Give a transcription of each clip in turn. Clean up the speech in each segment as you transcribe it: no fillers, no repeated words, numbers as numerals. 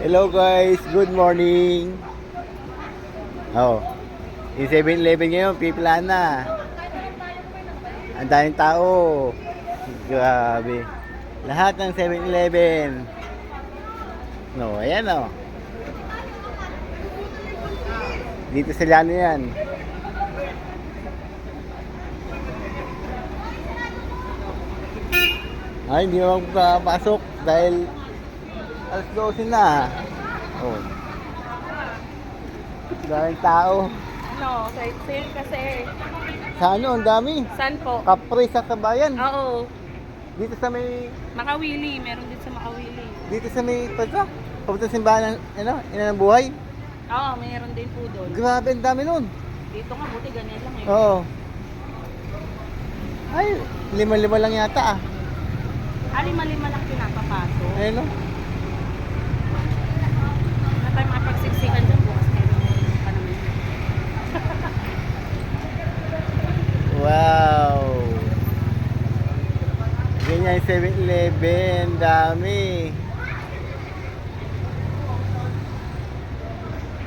Hello guys, good morning. Oh, yung 7-Eleven ngayon, pipila na. Ang daming tao. Grabe. Lahat ng 7-Eleven. No, ayan oh. Dito sa Llano yan. Ay, hindi naman papasok dahil alas 12 na. Oh. Daming tao. Ano, sale kasi. Sa ano, ang dami. Saan po? Kapre sa Kabayan. Oo. Dito sa may, Makawili. Meron din sa Makawili. dito sa may, pagka, papunta sa simbahan ng, ano, ina ng buhay. Oo, meron din po doon. Grabe, ang dami nun. Dito nga, buti ganyan lang eh. Oo. Ay, 5-5 lang yata ah. Lima-lima lang pinapapasok. Ayun no. Na tayo makapagsiksikan dyan bukas meron pa naman. Wow. Ganyan yung 7-Eleven, dami.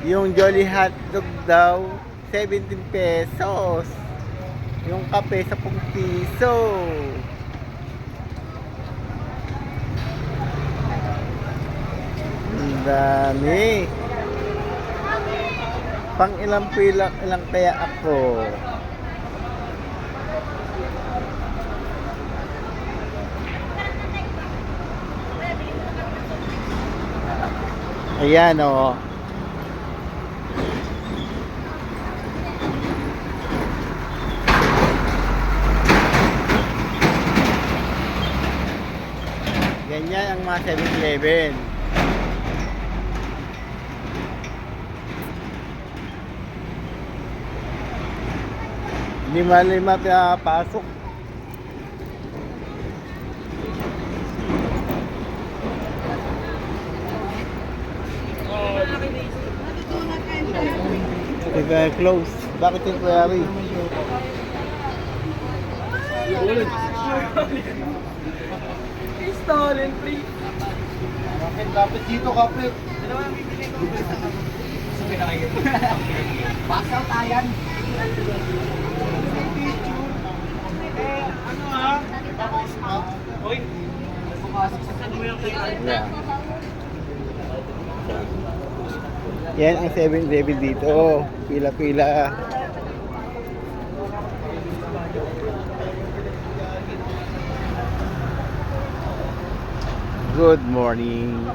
Yung Jolly Hotdog daw, 17 pesos. Yung kape, 10 piso. Ang dami. Pang ilang pila, ilang kaya ako. Ayan o. Ganyan ang mga 7-Eleven. Lima-lima pinapasok. Very close. Bakit yung query? Stolen, please. Kapit dito, kapit. Pasal tayan. Yeah. Yan ang 7-Eleven dito. Pila-pila. Good morning.